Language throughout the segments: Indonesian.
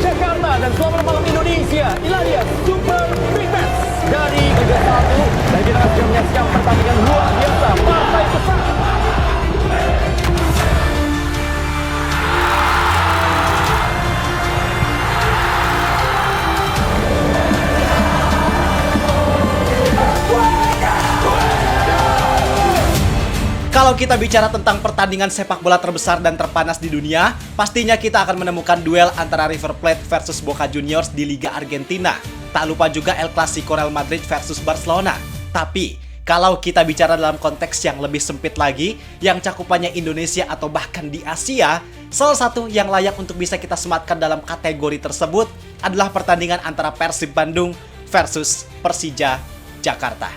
Jakarta dan selamat malam Indonesia. Inilah Super Big Match dari Liga 1 dan kita akan menyaksikan pertandingan luar biasa partai besar. Kalau kita bicara tentang pertandingan sepak bola terbesar dan terpanas di dunia, pastinya kita akan menemukan duel antara River Plate versus Boca Juniors di Liga Argentina. Tak lupa juga El Clasico Real Madrid versus Barcelona. Tapi, kalau kita bicara dalam konteks yang lebih sempit lagi, yang cakupannya Indonesia atau bahkan di Asia, salah satu yang layak untuk bisa kita sematkan dalam kategori tersebut adalah pertandingan antara Persib Bandung versus Persija Jakarta.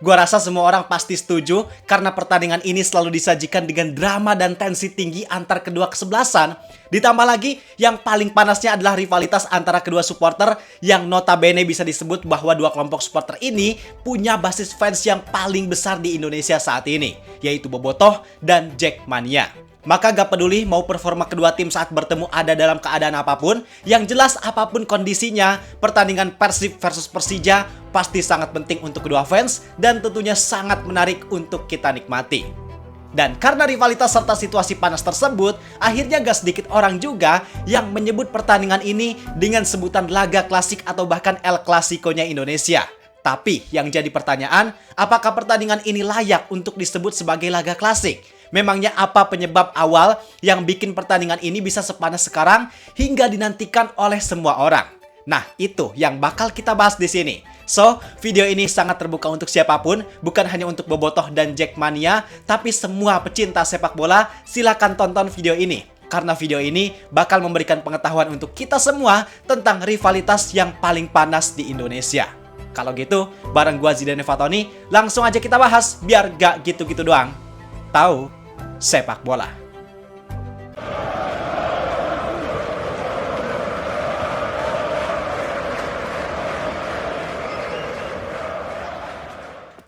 Gua rasa semua orang pasti setuju karena pertandingan ini selalu disajikan dengan drama dan tensi tinggi antar kedua kesebelasan. Ditambah lagi, yang paling panasnya adalah rivalitas antara kedua supporter yang notabene bisa disebut bahwa dua kelompok supporter ini punya basis fans yang paling besar di Indonesia saat ini, yaitu Bobotoh dan Jackmania. Maka gak peduli mau performa kedua tim saat bertemu ada dalam keadaan apapun, yang jelas apapun kondisinya, pertandingan Persib versus Persija pasti sangat penting untuk kedua fans dan tentunya sangat menarik untuk kita nikmati. Dan karena rivalitas serta situasi panas tersebut, akhirnya gak sedikit orang juga yang menyebut pertandingan ini dengan sebutan laga klasik atau bahkan El Clasico-nya Indonesia. Tapi yang jadi pertanyaan, apakah pertandingan ini layak untuk disebut sebagai laga klasik? Memangnya apa penyebab awal yang bikin pertandingan ini bisa sepanas sekarang hingga dinantikan oleh semua orang? Nah, itu yang bakal kita bahas di sini. So, video ini sangat terbuka untuk siapapun, bukan hanya untuk Bobotoh dan Jackmania, tapi semua pecinta sepak bola, silakan tonton video ini. Karena video ini bakal memberikan pengetahuan untuk kita semua tentang rivalitas yang paling panas di Indonesia. Kalau gitu, bareng gua Zidane Fatoni, langsung aja kita bahas biar gak gitu-gitu doang. Tahu sepak bola.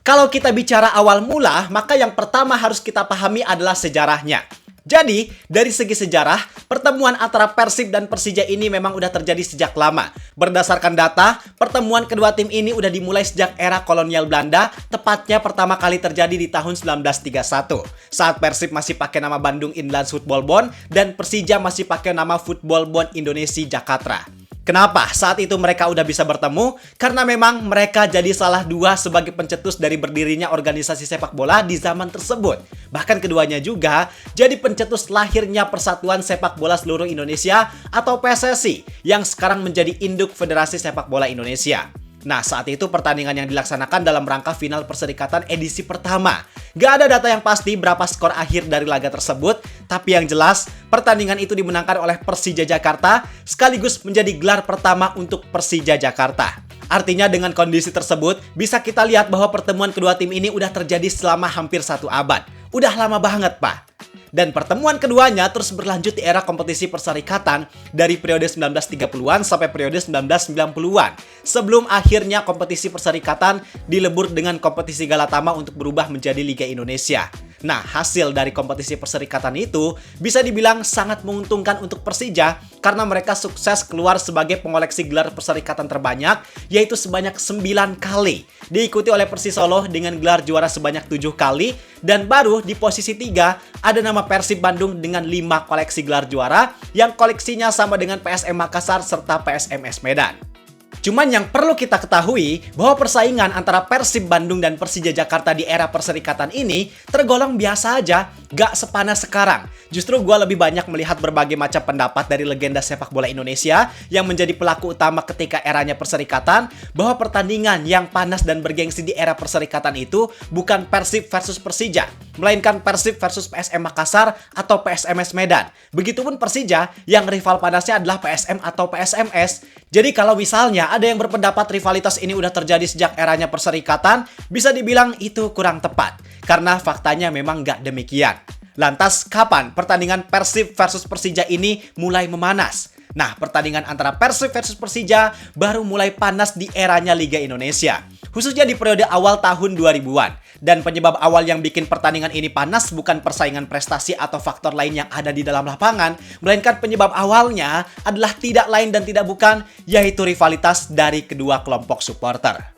Kalau kita bicara awal mula, maka yang pertama harus kita pahami adalah sejarahnya. Jadi, dari segi sejarah, pertemuan antara Persib dan Persija ini memang udah terjadi sejak lama. Berdasarkan data, pertemuan kedua tim ini udah dimulai sejak era kolonial Belanda, tepatnya pertama kali terjadi di tahun 1931. Saat Persib masih pakai nama Bandung Inland Football Bond dan Persija masih pakai nama Football Bond Indonesia Jakarta. Kenapa saat itu mereka udah bisa bertemu? Karena memang mereka jadi salah dua sebagai pencetus dari berdirinya organisasi sepak bola di zaman tersebut. Bahkan keduanya juga jadi pencetus lahirnya Persatuan Sepak Bola Seluruh Indonesia atau PSSI yang sekarang menjadi induk Federasi Sepak Bola Indonesia. Nah, saat itu pertandingan yang dilaksanakan dalam rangka final perserikatan edisi pertama. Gak ada data yang pasti berapa skor akhir dari laga tersebut, tapi yang jelas pertandingan itu dimenangkan oleh Persija Jakarta sekaligus menjadi gelar pertama untuk Persija Jakarta. Artinya dengan kondisi tersebut bisa kita lihat bahwa pertemuan kedua tim ini udah terjadi selama hampir 1 abad. Udah lama banget, Pak. Dan pertemuan keduanya terus berlanjut di era kompetisi perserikatan dari periode 1930-an sampai periode 1990-an. Sebelum akhirnya kompetisi perserikatan dilebur dengan kompetisi Galatama untuk berubah menjadi Liga Indonesia. Nah, hasil dari kompetisi perserikatan itu bisa dibilang sangat menguntungkan untuk Persija karena mereka sukses keluar sebagai pengoleksi gelar perserikatan terbanyak, yaitu sebanyak 9 kali. Diikuti oleh Persis Solo dengan gelar juara sebanyak 7 kali, dan baru di posisi 3 ada nama Persib Bandung dengan 5 koleksi gelar juara yang koleksinya sama dengan PSM Makassar serta PSMS Medan. Cuman yang perlu kita ketahui bahwa persaingan antara Persib Bandung dan Persija Jakarta di era perserikatan ini tergolong biasa aja, gak sepanas sekarang. Justru gue lebih banyak melihat berbagai macam pendapat dari legenda sepak bola Indonesia yang menjadi pelaku utama ketika eranya perserikatan, bahwa pertandingan yang panas dan bergengsi di era perserikatan itu bukan Persib versus Persija, melainkan Persib versus PSM Makassar atau PSMS Medan. Begitupun Persija yang rival panasnya adalah PSM atau PSMS. Jadi kalau misalnya ada yang berpendapat rivalitas ini udah terjadi sejak eranya perserikatan, bisa dibilang itu kurang tepat. Karena faktanya memang nggak demikian. Lantas, kapan pertandingan Persib versus Persija ini mulai memanas? Nah, pertandingan antara Persib versus Persija baru mulai panas di eranya Liga Indonesia. khususnya di periode awal tahun 2000-an. Dan penyebab awal yang bikin pertandingan ini panas bukan persaingan prestasi atau faktor lain yang ada di dalam lapangan, melainkan penyebab awalnya adalah tidak lain dan tidak bukan, yaitu rivalitas dari kedua kelompok supporter.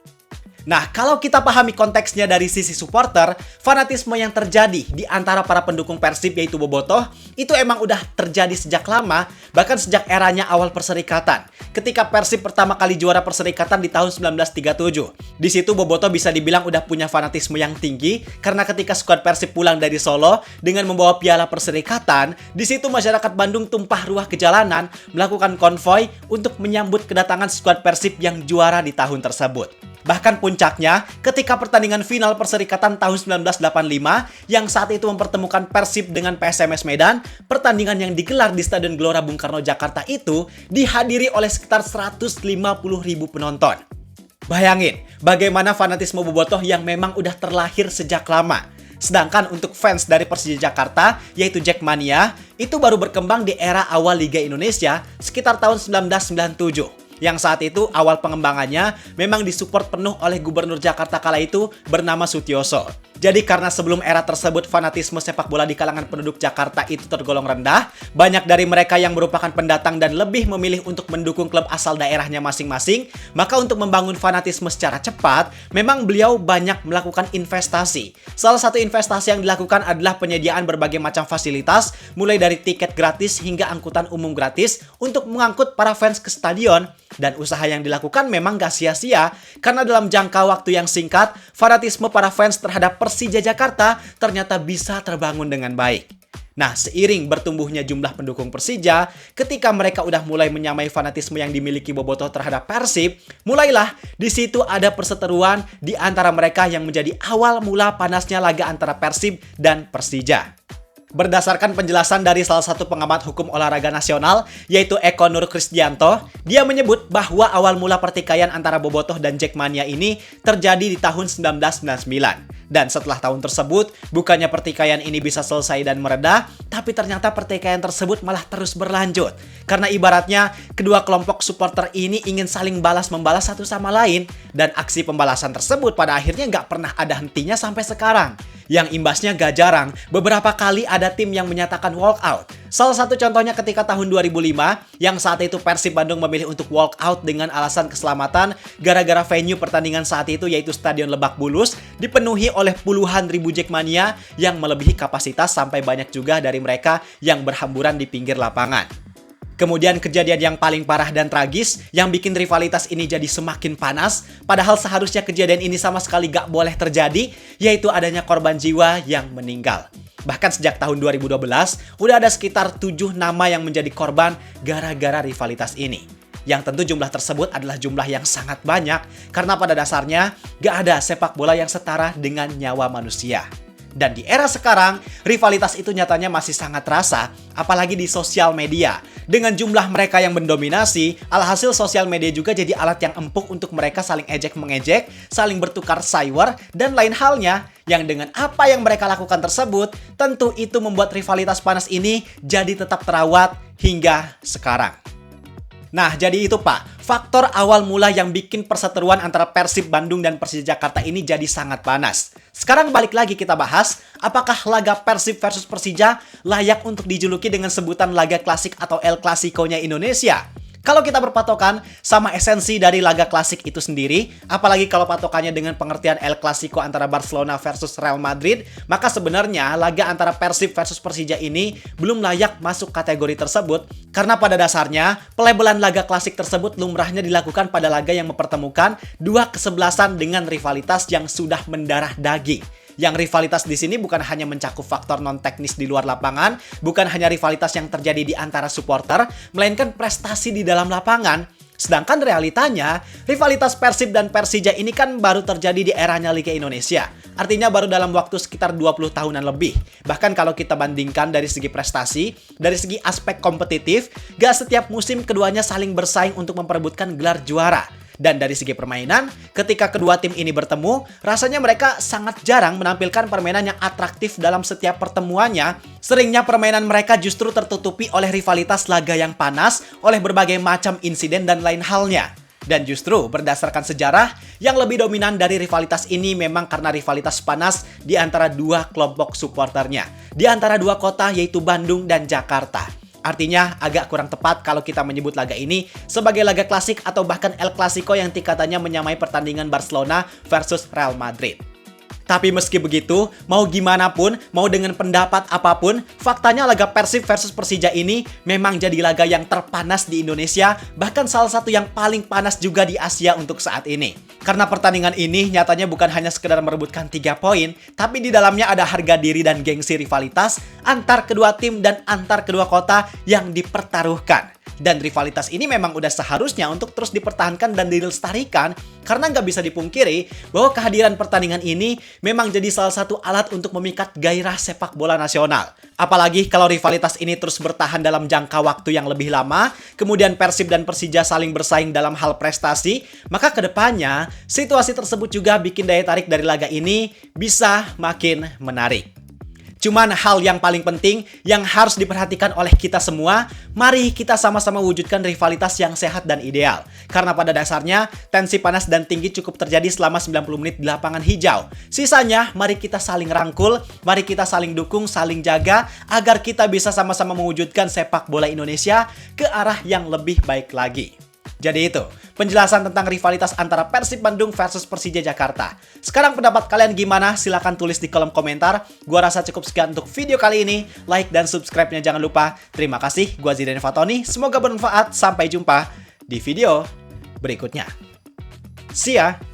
Nah, kalau kita pahami konteksnya dari sisi supporter, fanatisme yang terjadi di antara para pendukung Persib yaitu bobotoh, itu emang udah terjadi sejak lama, bahkan sejak eranya awal perserikatan. Ketika Persib pertama kali juara perserikatan di tahun 1937. Di situ bobotoh bisa dibilang udah punya fanatisme yang tinggi, karena ketika skuad Persib pulang dari Solo dengan membawa piala perserikatan, di situ masyarakat Bandung tumpah ruah ke jalanan, melakukan konvoi untuk menyambut kedatangan skuad Persib yang juara di tahun tersebut. Bahkan puncaknya, ketika pertandingan final perserikatan tahun 1985 yang saat itu mempertemukan Persib dengan PSMS Medan, pertandingan yang digelar di Stadion Gelora Bung Karno Jakarta itu dihadiri oleh sekitar 150.000 penonton. Bayangin, bagaimana fanatisme bobotoh yang memang udah terlahir sejak lama. Sedangkan untuk fans dari Persija Jakarta, yaitu Jackmania, itu baru berkembang di era awal Liga Indonesia sekitar tahun 1997. Yang saat itu awal pengembangannya memang disupport penuh oleh Gubernur Jakarta kala itu bernama Sutioso. Jadi karena sebelum era tersebut fanatisme sepak bola di kalangan penduduk Jakarta itu tergolong rendah, banyak dari mereka yang merupakan pendatang dan lebih memilih untuk mendukung klub asal daerahnya masing-masing, maka untuk membangun fanatisme secara cepat, memang beliau banyak melakukan investasi. Salah satu investasi yang dilakukan adalah penyediaan berbagai macam fasilitas, mulai dari tiket gratis hingga angkutan umum gratis untuk mengangkut para fans ke stadion. Dan usaha yang dilakukan memang gak sia-sia, karena dalam jangka waktu yang singkat, fanatisme para fans terhadap Persija Jakarta ternyata bisa terbangun dengan baik. Nah, seiring bertumbuhnya jumlah pendukung Persija, ketika mereka udah mulai menyamai fanatisme yang dimiliki bobotoh terhadap Persib, mulailah di situ ada perseteruan di antara mereka yang menjadi awal mula panasnya laga antara Persib dan Persija. Berdasarkan penjelasan dari salah satu pengamat hukum olahraga nasional, yaitu Eko Nur Krisdianto, dia menyebut bahwa awal mula pertikaian antara bobotoh dan Jackmania ini terjadi di tahun 1999. Dan setelah tahun tersebut, bukannya pertikaian ini bisa selesai dan mereda, tapi ternyata pertikaian tersebut malah terus berlanjut. Karena ibaratnya, kedua kelompok supporter ini ingin saling balas-membalas satu sama lain, dan aksi pembalasan tersebut pada akhirnya nggak pernah ada hentinya sampai sekarang. Yang imbasnya gak jarang, beberapa kali ada tim yang menyatakan walk out. Salah satu contohnya ketika tahun 2005, yang saat itu Persib Bandung memilih untuk walk out dengan alasan keselamatan gara-gara venue pertandingan saat itu yaitu Stadion Lebak Bulus dipenuhi oleh puluhan ribu Jackmania yang melebihi kapasitas sampai banyak juga dari mereka yang berhamburan di pinggir lapangan. Kemudian kejadian yang paling parah dan tragis yang bikin rivalitas ini jadi semakin panas, padahal seharusnya kejadian ini sama sekali gak boleh terjadi, yaitu adanya korban jiwa yang meninggal. Bahkan sejak tahun 2012, udah ada sekitar 7 nama yang menjadi korban gara-gara rivalitas ini. Yang tentu jumlah tersebut adalah jumlah yang sangat banyak, karena pada dasarnya gak ada sepak bola yang setara dengan nyawa manusia. Dan di era sekarang, rivalitas itu nyatanya masih sangat terasa, apalagi di sosial media. Dengan jumlah mereka yang mendominasi, alhasil sosial media juga jadi alat yang empuk untuk mereka saling ejek-mengejek, saling bertukar cyber, dan lain halnya, yang dengan apa yang mereka lakukan tersebut, tentu itu membuat rivalitas panas ini jadi tetap terawat hingga sekarang. Nah, jadi itu Pak, faktor awal mula yang bikin perseteruan antara Persib Bandung dan Persija Jakarta ini jadi sangat panas. Sekarang balik lagi kita bahas, apakah laga Persib versus Persija layak untuk dijuluki dengan sebutan laga klasik atau El Clasico-nya Indonesia? Kalau kita berpatokan sama esensi dari laga klasik itu sendiri, apalagi kalau patokannya dengan pengertian El Clasico antara Barcelona versus Real Madrid, maka sebenarnya laga antara Persib versus Persija ini belum layak masuk kategori tersebut, karena pada dasarnya pelabelan laga klasik tersebut lumrahnya dilakukan pada laga yang mempertemukan dua kesebelasan dengan rivalitas yang sudah mendarah daging. Yang rivalitas di sini bukan hanya mencakup faktor non-teknis di luar lapangan, bukan hanya rivalitas yang terjadi di antara supporter, melainkan prestasi di dalam lapangan. Sedangkan realitanya, rivalitas Persib dan Persija ini kan baru terjadi di eranya Liga Indonesia. Artinya baru dalam waktu sekitar 20 tahunan lebih. Bahkan kalau kita bandingkan dari segi prestasi, dari segi aspek kompetitif, gak setiap musim keduanya saling bersaing untuk memperebutkan gelar juara. Dan dari segi permainan, ketika kedua tim ini bertemu, rasanya mereka sangat jarang menampilkan permainan yang atraktif dalam setiap pertemuannya. Seringnya permainan mereka justru tertutupi oleh rivalitas laga yang panas, oleh berbagai macam insiden dan lain halnya. Dan justru berdasarkan sejarah, yang lebih dominan dari rivalitas ini memang karena rivalitas panas di antara dua kelompok supporternya. Di antara dua kota yaitu Bandung dan Jakarta. Artinya agak kurang tepat kalau kita menyebut laga ini sebagai laga klasik atau bahkan El Clasico yang tingkatannya menyamai pertandingan Barcelona versus Real Madrid. Tapi meski begitu, mau gimana pun, mau dengan pendapat apapun, faktanya laga Persib versus Persija ini memang jadi laga yang terpanas di Indonesia, bahkan salah satu yang paling panas juga di Asia untuk saat ini. Karena pertandingan ini nyatanya bukan hanya sekedar merebutkan 3 poin, tapi di dalamnya ada harga diri dan gengsi rivalitas antar kedua tim dan antar kedua kota yang dipertaruhkan. Dan rivalitas ini memang udah seharusnya untuk terus dipertahankan dan dilestarikan, karena nggak bisa dipungkiri bahwa kehadiran pertandingan ini memang jadi salah satu alat untuk memikat gairah sepak bola nasional. Apalagi kalau rivalitas ini terus bertahan dalam jangka waktu yang lebih lama, kemudian Persib dan Persija saling bersaing dalam hal prestasi, maka kedepannya situasi tersebut juga bikin daya tarik dari laga ini bisa makin menarik. Cuman hal yang paling penting yang harus diperhatikan oleh kita semua, mari kita sama-sama wujudkan rivalitas yang sehat dan ideal. Karena pada dasarnya, tensi panas dan tinggi cukup terjadi selama 90 menit di lapangan hijau. Sisanya, mari kita saling rangkul, mari kita saling dukung, saling jaga, agar kita bisa sama-sama mewujudkan sepak bola Indonesia ke arah yang lebih baik lagi. Jadi itu, penjelasan tentang rivalitas antara Persib Bandung versus Persija Jakarta. Sekarang pendapat kalian gimana? Silahkan tulis di kolom komentar. Gua rasa cukup sekian untuk video kali ini. Like dan subscribe-nya jangan lupa. Terima kasih, gua Zidan Fatoni. Semoga bermanfaat. Sampai jumpa di video berikutnya. See ya!